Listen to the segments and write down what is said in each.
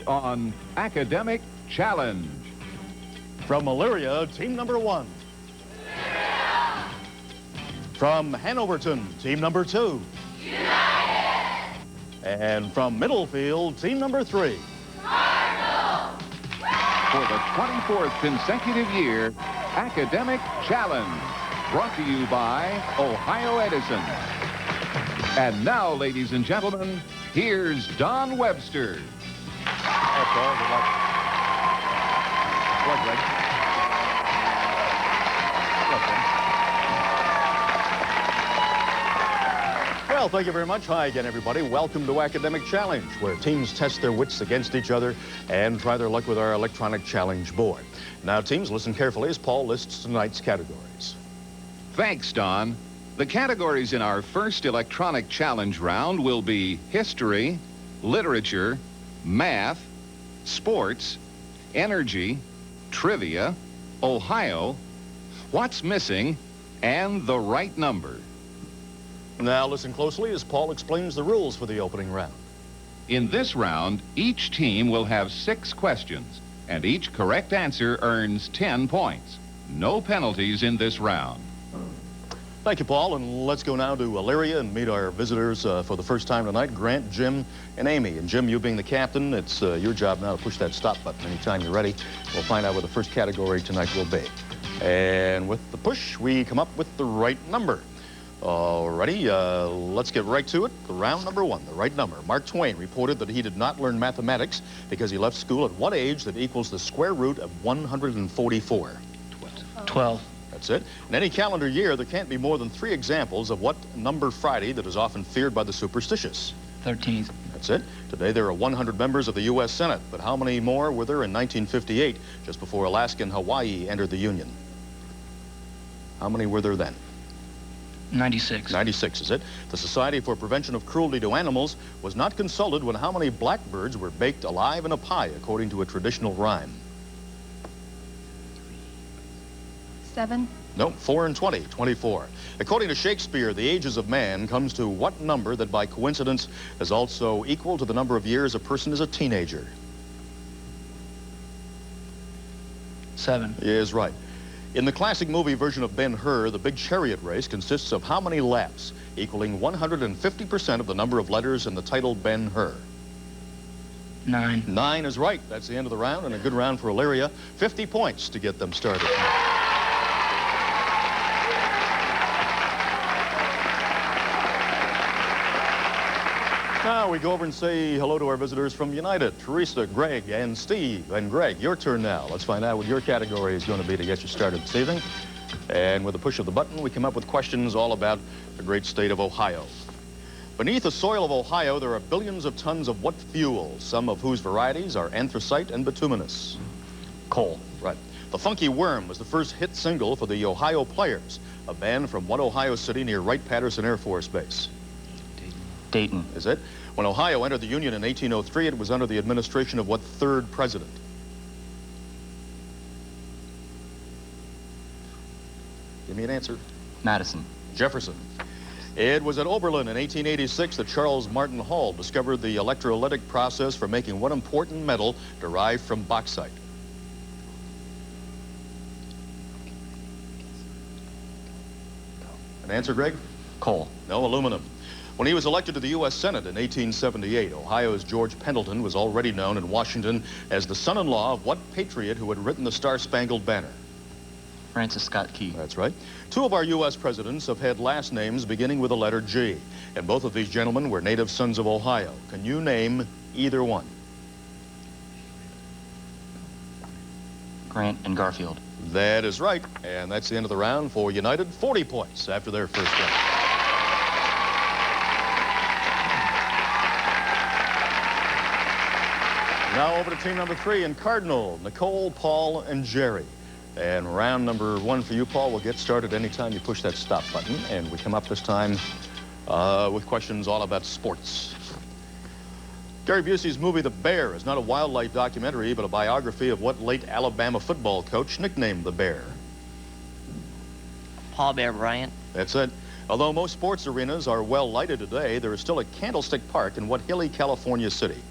on Academic Challenge. From Elyria, team number 1. From Hanoverton, team number 2. United! And from Middlefield, team number 3. Cardinal! For the 24th consecutive year, Academic Challenge. Brought to you by Ohio Edison. And now, ladies and gentlemen, here's Don Webster. That's all. Good luck. Good luck, Greg. Good luck, Greg. Well, thank you very much. Hi again, everybody. Welcome to Academic Challenge, where teams test their wits against each other and try their luck with our electronic challenge board. Now, teams, listen carefully as Paul lists tonight's categories. Thanks, Don. The categories in our first electronic challenge round will be history, literature, math, sports, energy, trivia, Ohio, what's missing, and the right number. Now, listen closely as Paul explains the rules for the opening round. In this round, each team will have 6 questions, and each correct answer earns 10 points. No penalties in this round. Thank you, Paul, and let's go now to Elyria and meet our visitors for the first time tonight, Grant, Jim, and Amy. And Jim, you being the captain, it's your job now to push that stop button anytime you're ready. We'll find out what the first category tonight will be. And with the push, we come up with the right number. Alrighty, let's get right to it. The round number 1, the right number. Mark Twain reported that he did not learn mathematics because he left school at what age that equals the square root of 144? 12. That's it. In any calendar year, there can't be more than 3 examples of what number Friday that is often feared by the superstitious. 13th. That's it. Today, there are 100 members of the U.S. Senate, but how many more were there in 1958, just before Alaska and Hawaii entered the Union? How many were there then? 96. 96 is it. The Society for Prevention of Cruelty to Animals was not consulted when how many blackbirds were baked alive in a pie, according to a traditional rhyme? 7. No, 4 and 20, 24. According to Shakespeare, the ages of man comes to what number that by coincidence is also equal to the number of years a person is a teenager? 7. He is right. In the classic movie version of Ben-Hur, the big chariot race consists of how many laps, equaling 150% of the number of letters in the title Ben-Hur? 9. 9 is right. That's the end of the round, and a good round for Elyria. 50 points to get them started. Now we go over and say hello to our visitors from United, Theresa, Greg, and Steve. And Greg, your turn now. Let's find out what your category is going to be to get you started this evening. And with the push of the button, we come up with questions all about the great state of Ohio. Beneath the soil of Ohio, there are billions of tons of what fuel, some of whose varieties are anthracite and bituminous? Coal. Right. The Funky Worm was the first hit single for the Ohio Players, a band from what Ohio city near Wright-Patterson Air Force Base? Dayton. Is it? When Ohio entered the Union in 1803, it was under the administration of what 3rd president? Give me an answer. Madison. Jefferson. It was at Oberlin in 1886 that Charles Martin Hall discovered the electrolytic process for making one important metal derived from bauxite. An answer, Greg? Coal. No, aluminum. When he was elected to the U.S. Senate in 1878, Ohio's George Pendleton was already known in Washington as the son-in-law of what patriot who had written the Star-Spangled Banner? Francis Scott Key. That's right. 2 of our U.S. presidents have had last names beginning with the letter G, and both of these gentlemen were native sons of Ohio. Can you name either one? Grant and Garfield. That is right, and that's the end of the round for United. 40 points after their first game. Now over to team number 3 in Cardinal, Nicole, Paul, and Jerry. And round number 1 for you, Paul, will get started anytime you push that stop button. And we come up this time with questions all about sports. Gary Busey's movie The Bear is not a wildlife documentary, but a biography of what late Alabama football coach nicknamed the Bear? Paul Bear Bryant. That's it. Although most sports arenas are well lighted today, there is still a candlestick park in what hilly California city?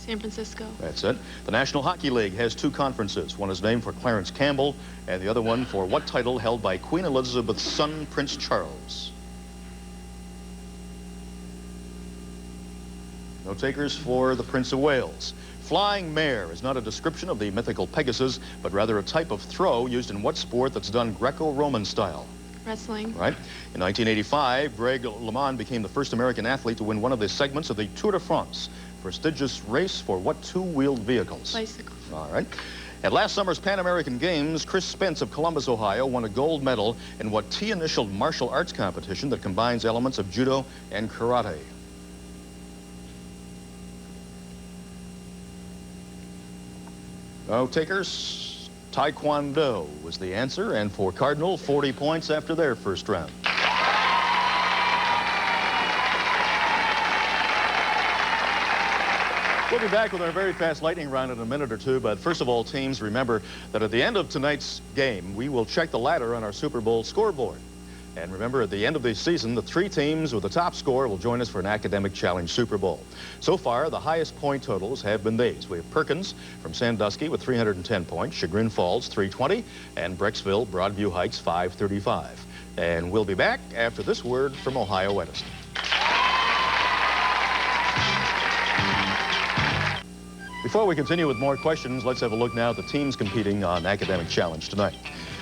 San Francisco. That's it. The National Hockey League has two conferences. One is named for Clarence Campbell, and the other one for what title held by Queen Elizabeth's son, Prince Charles? No takers for the Prince of Wales. Flying mare is not a description of the mythical Pegasus, but rather a type of throw used in what sport that's done Greco-Roman style? Wrestling. Right. In 1985, Greg LeMond became the first American athlete to win one of the segments of the Tour de France. Prestigious race for what two-wheeled vehicles? Bicycle. All right. At last summer's Pan American Games, Chris Spence of Columbus, Ohio, won a gold medal in what T-initialed martial arts competition that combines elements of judo and karate? No takers. Taekwondo was the answer, and for Cardinal, 40 points after their first round. We'll be back with our very fast lightning round in a minute or two, but first of all, teams, remember that at the end of tonight's game, we will check the ladder on our Super Bowl scoreboard. And remember, at the end of the season, the three teams with the top score will join us for an Academic Challenge Super Bowl. So far, the highest point totals have been these. We have Perkins from Sandusky with 310 points, Chagrin Falls 320, and Brecksville, Broadview Heights 535. And we'll be back after this word from Ohio Edison. Before we continue with more questions, let's have a look now at the teams competing on Academic Challenge tonight.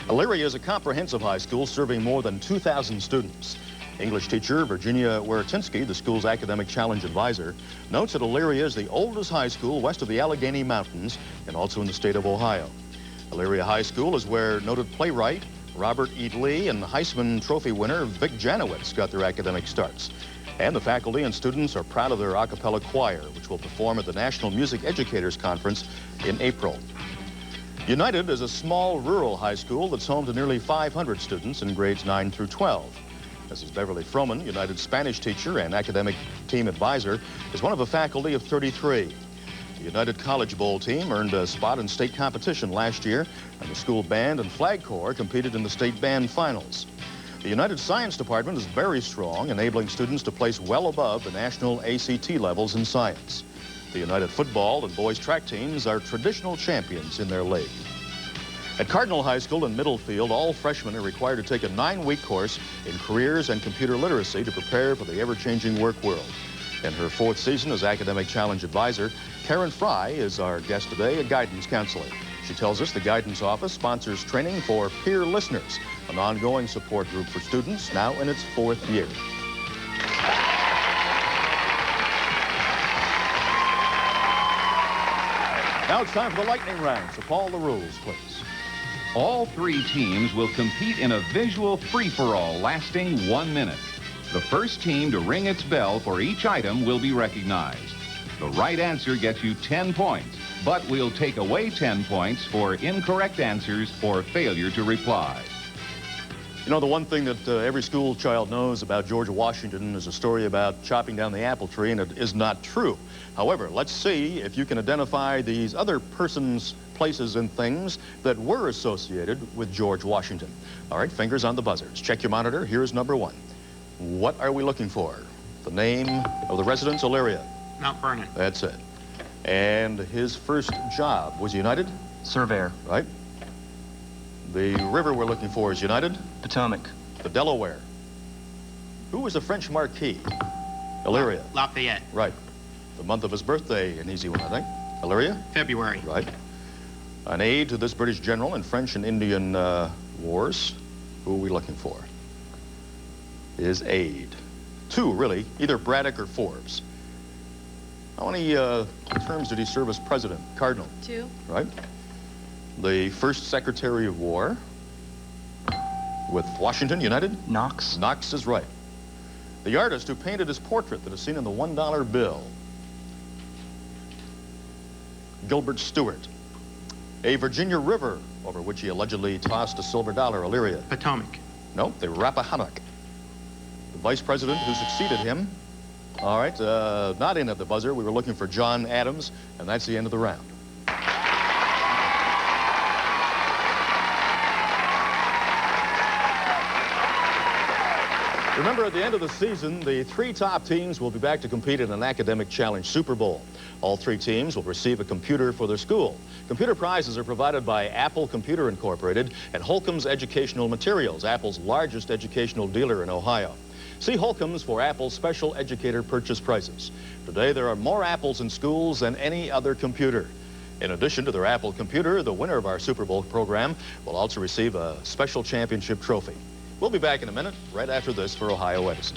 Elyria is a comprehensive high school serving more than 2,000 students. English teacher Virginia Weretinsky, the school's Academic Challenge advisor, notes that Elyria is the oldest high school west of the Allegheny Mountains and also in the state of Ohio. Elyria High School is where noted playwright Robert E. Lee and Heisman Trophy winner Vic Janowitz got their academic starts. And the faculty and students are proud of their a cappella choir, which will perform at the National Music Educators Conference in April. United is a small rural high school that's home to nearly 500 students in grades 9 through 12. Mrs. Beverly Froman, United's Spanish teacher and academic team advisor, is one of a faculty of 33. The United College Bowl team earned a spot in state competition last year, and the school band and flag corps competed in the state band finals. The United Science Department is very strong, enabling students to place well above the national ACT levels in science. The United football and boys track teams are traditional champions in their league. At Cardinal High School in Middlefield, all freshmen are required to take a 9-week course in careers and computer literacy to prepare for the ever-changing work world. In her 4th season as Academic Challenge advisor, Karen Fry is our guest today, a guidance counselor. She tells us the guidance office sponsors training for peer listeners, an ongoing support group for students now in its 4th year. Now it's time for the lightning round. So, Paul, the rules, please. All three teams will compete in a visual free-for-all lasting 1 minute. The first team to ring its bell for each item will be recognized. The right answer gets you 10 points, but we'll take away 10 points for incorrect answers or failure to reply. You know, the one thing that every school child knows about George Washington is a story about chopping down the apple tree, and it is not true. However, let's see if you can identify these other persons, places, and things that were associated with George Washington. All right, fingers on the buzzers. Check your monitor. Here's number 1. What are we looking for? The name of the residence, Elyria. Mount Vernon. That's it. And his first job was United? Surveyor. Right. The river we're looking for is United? Potomac. The Delaware. Who was the French Marquis? Elyria. Lafayette. Right. The month of his birthday, an easy one, I think. Elyria? February. Right. An aide to this British general in French and Indian wars. Who are we looking for? His aide. 2, really. Either Braddock or Forbes. How many terms did he serve as president? Cardinal. 2. Right. The first Secretary of War with Washington, United? Knox. Knox is right. The artist who painted his portrait that is seen on the $1 bill. Gilbert Stuart. A Virginia river over which he allegedly tossed a silver dollar, Elyria. Potomac. No, the Rappahannock. The vice president who succeeded him. All right, not in at the buzzer. We were looking for John Adams, and that's the end of the round. Remember, at the end of the season, the 3 top teams will be back to compete in an academic challenge Super Bowl. All 3 teams will receive a computer for their school. Computer prizes are provided by Apple Computer Incorporated and Holcomb's Educational Materials, Apple's largest educational dealer in Ohio. See Holcomb's for Apple's special educator purchase prices. Today, there are more Apples in schools than any other computer. In addition to their Apple computer, the winner of our Super Bowl program will also receive a special championship trophy. We'll be back in a minute, right after this for Ohio Edison.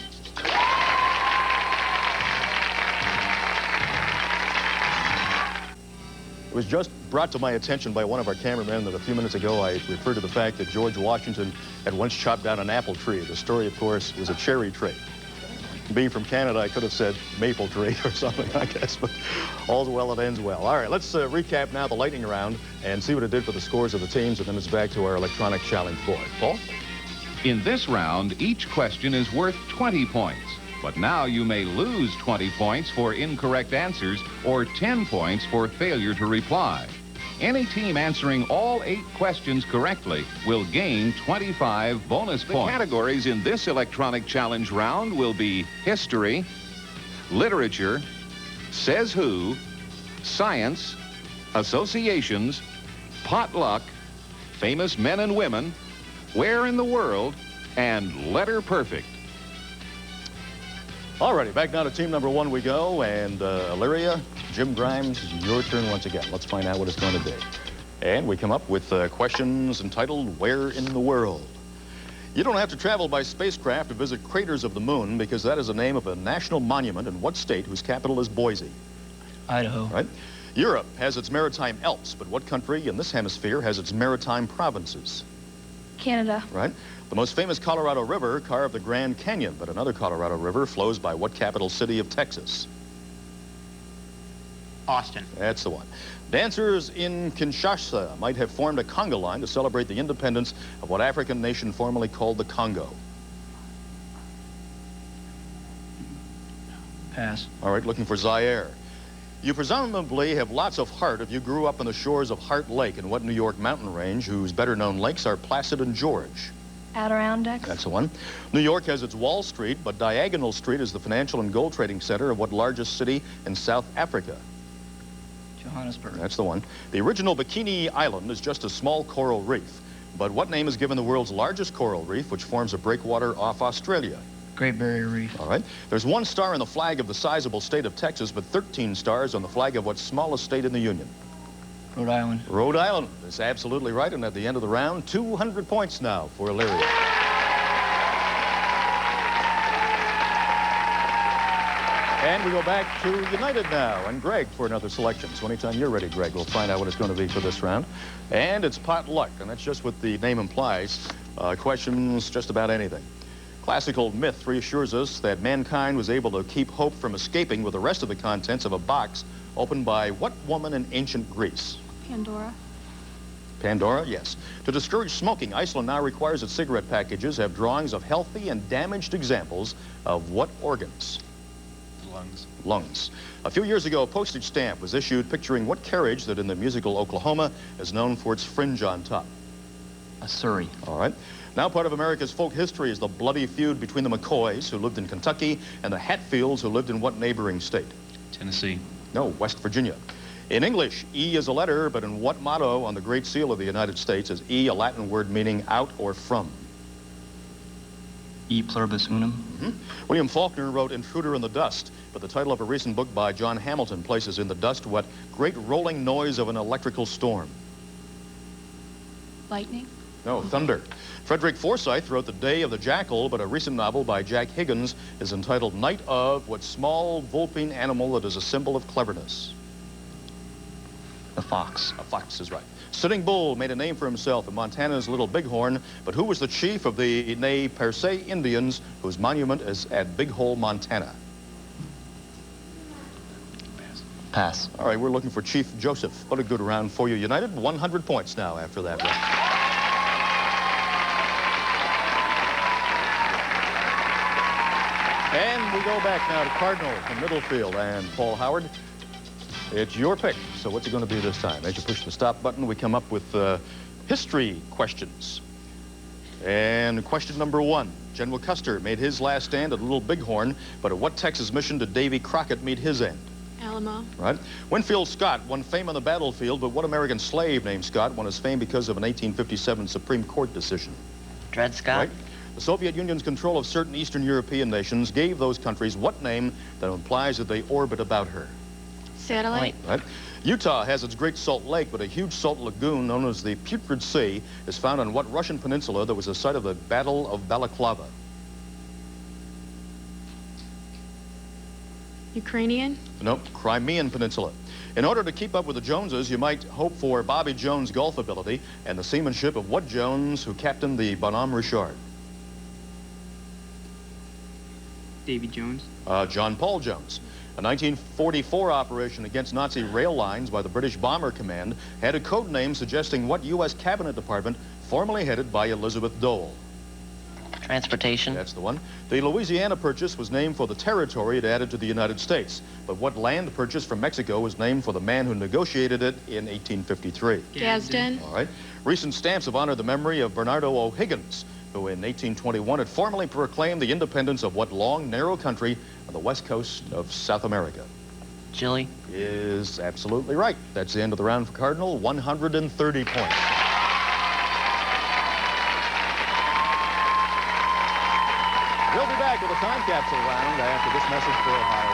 It was just brought to my attention by one of our cameramen that a few minutes ago I referred to the fact that George Washington had once chopped down an apple tree. The story, of course, was a cherry tree. Being from Canada, I could have said maple tree or something, I guess, but all's well that ends well. All right, let's recap now the lightning round and see what it did for the scores of the teams, and then it's back to our electronic challenge board. Paul? In this round, each question is worth 20 points. But now you may lose 20 points for incorrect answers or 10 points for failure to reply. Any team answering all 8 questions correctly will gain 25 bonus points. The categories in this electronic challenge round will be history, literature, says who, science, associations, potluck, famous men and women, where in the world, and letter perfect. Alrighty, back now to team number 1 we go, and Elyria, Jim Grimes, your turn once again. Let's find out what it's going to be. And we come up with questions entitled, Where in the World? You don't have to travel by spacecraft to visit craters of the moon, because that is the name of a national monument in what state whose capital is Boise? Idaho. Right. Europe has its maritime Alps, but what country in this hemisphere has its maritime provinces? Canada. Right. The most famous Colorado River carved the Grand Canyon, but another Colorado River flows by what capital city of Texas? Austin. That's the one. Dancers in Kinshasa might have formed a conga line to celebrate the independence of what African nation formerly called the Congo? Pass. All right, looking for Zaire. You presumably have lots of heart if you grew up on the shores of Heart Lake in what New York mountain range, whose better-known lakes are Placid and George? Adirondacks. That's the one. New York has its Wall Street, but Diagonal Street is the financial and gold trading center of what largest city in South Africa? Johannesburg. That's the one. The original Bikini Island is just a small coral reef, but what name is given the world's largest coral reef, which forms a breakwater off Australia? Great Barrier Reef. All right. There's 1 star in the flag of the sizable state of Texas, but 13 stars on the flag of what smallest state in the Union? Rhode Island. Rhode Island is absolutely right, and at the end of the round, 200 points now for Elyria. And we go back to United now, and Greg for another selection. So anytime you're ready, Greg, we'll find out what it's going to be for this round. And it's potluck, and that's just what the name implies. Questions just about anything. Classical myth reassures us that mankind was able to keep hope from escaping with the rest of the contents of a box opened by what woman in ancient Greece? Pandora. Pandora, yes. To discourage smoking, Iceland now requires that cigarette packages have drawings of healthy and damaged examples of what organs? Lungs. Lungs. A few years ago, a postage stamp was issued picturing what carriage that in the musical Oklahoma is known for its fringe on top? A Surrey. All right. Now part of America's folk history is the bloody feud between the McCoys, who lived in Kentucky, and the Hatfields, who lived in what neighboring state? Tennessee. No, West Virginia. In English, E is a letter, but in what motto on the Great Seal of the United States is E a Latin word meaning out or from? E pluribus unum. William Faulkner wrote Intruder in the Dust, but the title of a recent book by John Hamilton places in the dust what great rolling noise of an electrical storm? Lightning. No, thunder. Frederick Forsyth wrote The Day of the Jackal, but a recent novel by Jack Higgins is entitled Night of what small vulpine animal that is a symbol of cleverness? The fox. A fox is right. Sitting Bull made a name for himself in Montana's Little Bighorn, but who was the chief of the Nez Perce Indians whose monument is at Big Hole, Montana? Pass. All right, we're looking for Chief Joseph. What a good round for you, United. 100 points now after that round. And we go back now to Cardinal Middlefield and Paul Howard. It's your pick. So what's it going to be this time? As you push the stop button, we come up with history questions. And question number 1. General Custer made his last stand at Little Bighorn, but at what Texas mission did Davy Crockett meet his end? Alamo. Right. Winfield Scott won fame on the battlefield, but what American slave named Scott won his fame because of an 1857 Supreme Court decision? Dred Scott. Right. The Soviet Union's control of certain Eastern European nations gave those countries what name that implies that they orbit about her? Satellite. Right. Utah has its Great Salt Lake, but a huge salt lagoon known as the Putrid Sea is found on what Russian peninsula that was the site of the Battle of Balaclava? Ukrainian. Nope, Crimean Peninsula. In order to keep up with the Joneses, you might hope for Bobby Jones' golf ability and the seamanship of what Jones who captained the Bonhomme Richard? Davy Jones. John Paul Jones. A 1944 operation against Nazi rail lines by the British Bomber Command had a code name suggesting what U.S. Cabinet Department formerly headed by Elizabeth Dole. Transportation. That's the one. The Louisiana Purchase was named for the territory it added to the United States. But what land purchase from Mexico was named for the man who negotiated it in 1853? Gadsden. All right. Recent stamps have honored the memory of Bernardo O'Higgins, who in 1821 had formally proclaimed the independence of what long, narrow country on the west coast of South America? Chile. Is absolutely right. That's the end of the round for Cardinal, 130 points. We'll be back with a time capsule round after this message for Ohio.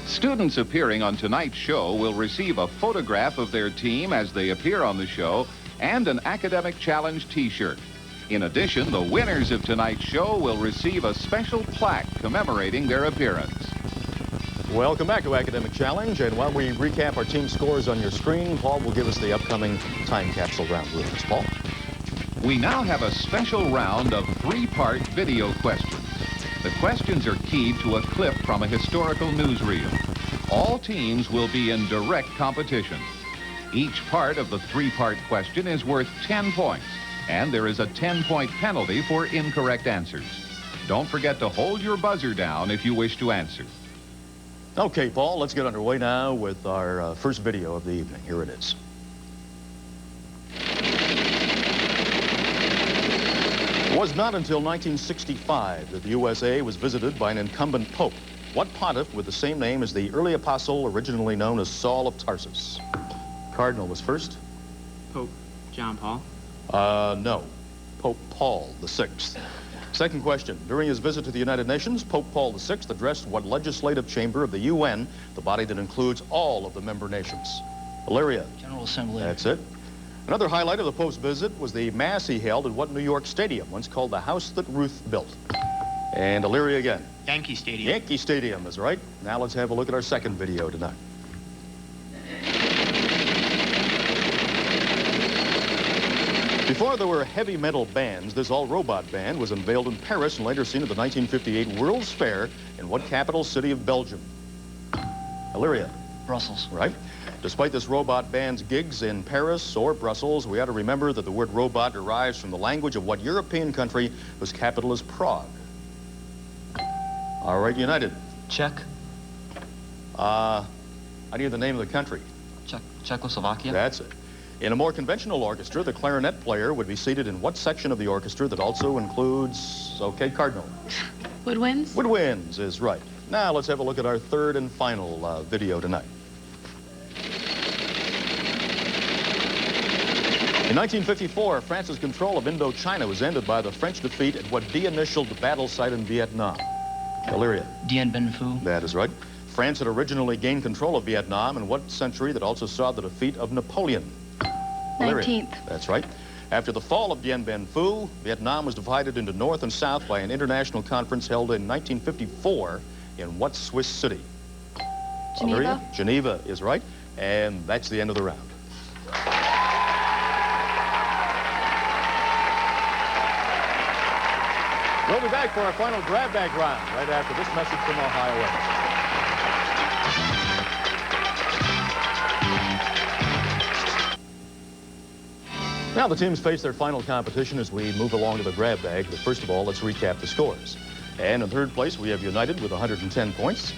Students appearing on tonight's show will receive a photograph of their team as they appear on the show and an Academic Challenge t-shirt. In addition, the winners of tonight's show will receive a special plaque commemorating their appearance. Welcome back to Academic Challenge, and while we recap our team scores on your screen, Paul will give us the upcoming time capsule round rules. Paul? We now have a special round of 3-part video questions. The questions are keyed to a clip from a historical newsreel. All teams will be in direct competition. Each part of the 3-part question is worth 10 points, and there is a 10-point penalty for incorrect answers. Don't forget to hold your buzzer down if you wish to answer. Okay, Paul, let's get underway now with our first video of the evening. Here it is. It was not until 1965 that the USA was visited by an incumbent pope. What pontiff with the same name as the early apostle originally known as Saul of Tarsus? Cardinal was first. Pope John Paul. No. Pope Paul VI. Second question. During his visit to the United Nations, Pope Paul VI addressed what legislative chamber of the UN, the body that includes all of the member nations? Elyria. General Assembly. That's it. Another highlight of the Pope's visit was the mass he held at what New York stadium, once called the house that Ruth built? And Elyria again. Yankee Stadium. Yankee Stadium is right. Now let's have a look at our second video tonight. Before there were heavy metal bands, this all-robot band was unveiled in Paris and later seen at the 1958 World's Fair in what capital city of Belgium? Elyria. Brussels. Right. Despite this robot band's gigs in Paris or Brussels, we ought to remember that the word robot derives from the language of what European country whose capital is Prague? All right, United. Czech. I need the name of the country. Czechoslovakia. That's it. In a more conventional orchestra, the clarinet player would be seated in what section of the orchestra that also includes, okay, Cardinal? Woodwinds. Woodwinds is right. Now let's have a look at our third and final video tonight. In 1954, France's control of Indochina was ended by the French defeat at what de-initialed the battle site in Vietnam? Elyria. Dien Bien Phu. That is right. France had originally gained control of Vietnam in what century that also saw the defeat of Napoleon? Elyria. 19th. That's right. After the fall of Dien Bien Phu, Vietnam was divided into North and South by an international conference held in 1954 in what Swiss city? Geneva. Elyria? Geneva is right. And that's the end of the round. We'll be back for our final grab bag round right after this message from Ohio Edison. Now the teams face their final competition as we move along to the grab bag. But first of all, let's recap the scores. And in third place, we have United with 110 points.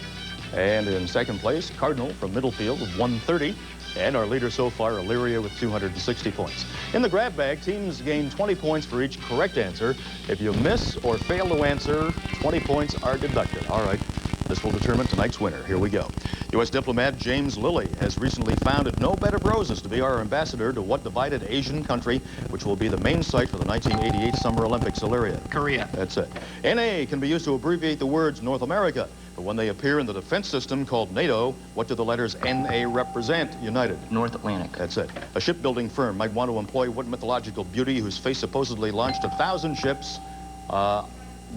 And in second place, Cardinal from Middlefield with 130. And our leader so far, Elyria, with 260 points. In the grab bag, teams gain 20 points for each correct answer. If you miss or fail to answer, 20 points are deducted. All right, this will determine tonight's winner. Here we go. U.S. diplomat James Lilly has recently founded No Bed of Roses to be our ambassador to what divided Asian country, which will be the main site for the 1988 Summer Olympics, Elyria? Korea. That's it. NA can be used to abbreviate the words North America. But when they appear in the defense system called NATO, what do the letters NA represent? United. North Atlantic. That's it. A shipbuilding firm might want to employ what mythological beauty whose face supposedly launched 1,000 ships?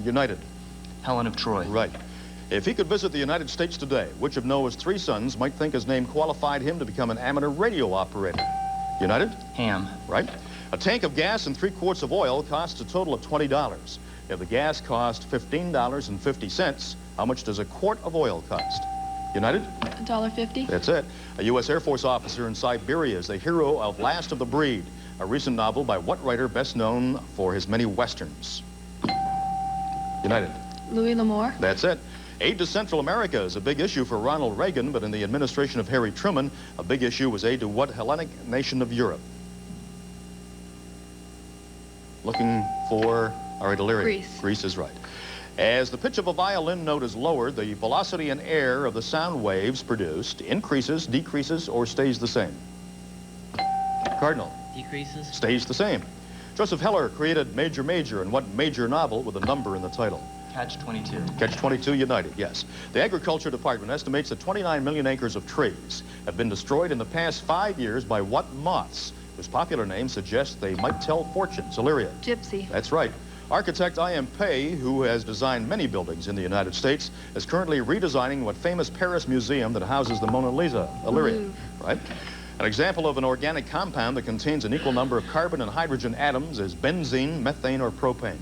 United. Helen of Troy. Right. If he could visit the United States today, which of Noah's 3 sons might think his name qualified him to become an amateur radio operator? United? Ham. Right. A tank of gas and 3 quarts of oil costs a total of $20. If the gas cost $15.50, how much does a quart of oil cost? United? $1.50. That's it. A U.S. Air Force officer in Siberia is the hero of Last of the Breed, a recent novel by what writer best known for his many westerns? United. Louis L'Amour. That's it. Aid to Central America is a big issue for Ronald Reagan, but in the administration of Harry Truman, a big issue was aid to what Hellenic nation of Europe? Looking for, all right, Elyria. Greece. Greece is right. As the pitch of a violin note is lowered, the velocity in air of the sound waves produced increases, decreases, or stays the same? Cardinal. Decreases. Stays the same. Joseph Heller created Major Major in what major novel with a number in the title? Catch-22. Catch-22 United, yes. The Agriculture Department estimates that 29 million acres of trees have been destroyed in the past 5 years by what moths, whose popular name suggests they might tell fortunes? Elyria. Gypsy. That's right. Architect I.M. Pei, who has designed many buildings in the United States, is currently redesigning what famous Paris museum that houses the Mona Lisa? Elyria. Right? An example of an organic compound that contains an equal number of carbon and hydrogen atoms is benzene, methane, or propane?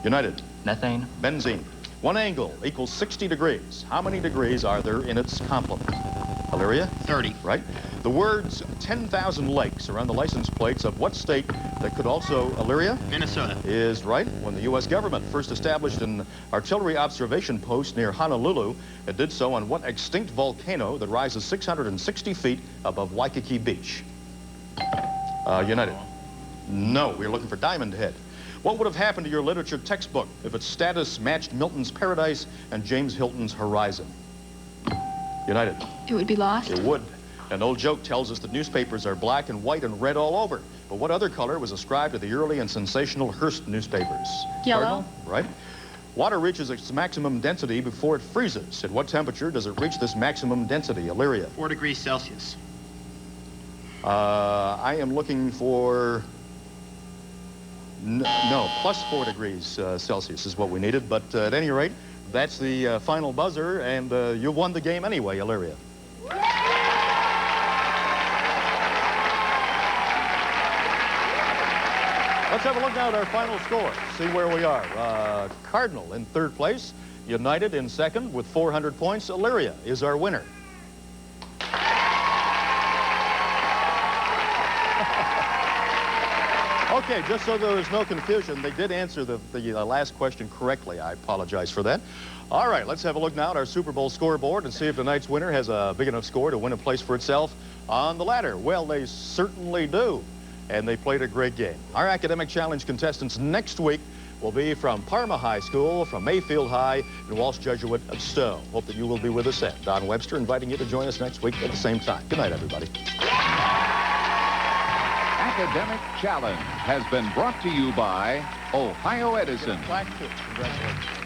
United. Methane. Benzene. One angle equals 60 degrees. How many degrees are there in its complement? Elyria? 30. Right. The words 10,000 lakes are on the license plates of what state that could also, Elyria? Minnesota. Is right. When the U.S. government first established an artillery observation post near Honolulu, it did so on what extinct volcano that rises 660 feet above Waikiki Beach? United. No, we're looking for Diamond Head. What would have happened to your literature textbook if its status matched Milton's Paradise and James Hilton's Horizon? United. It would be lost. It would. An old joke tells us that newspapers are black and white and red all over. But what other color was ascribed to the early and sensational Hearst newspapers? Yellow. Cardinal? Right. Water reaches its maximum density before it freezes. At what temperature does it reach this maximum density? Elyria. 4 degrees Celsius. I am looking for... No, plus 4 degrees Celsius is what we needed. But at any rate, that's the final buzzer, and you won the game anyway, Elyria. Let's have a look now at our final score, see where we are. Cardinal in 3rd place, United in 2nd with 400 points. Elyria is our winner. Okay, just so there is no confusion, they did answer the last question correctly. I apologize for that. All right, let's have a look now at our Super Bowl scoreboard and see if tonight's winner has a big enough score to win a place for itself on the ladder. Well, they certainly do, and they played a great game. Our Academic Challenge contestants next week will be from Parma High School, from Mayfield High, and Walsh Jesuit of Stowe. Hope that you will be with us then. Don Webster inviting you to join us next week at the same time. Good night, everybody. Academic Challenge has been brought to you by Ohio Edison. Congratulations.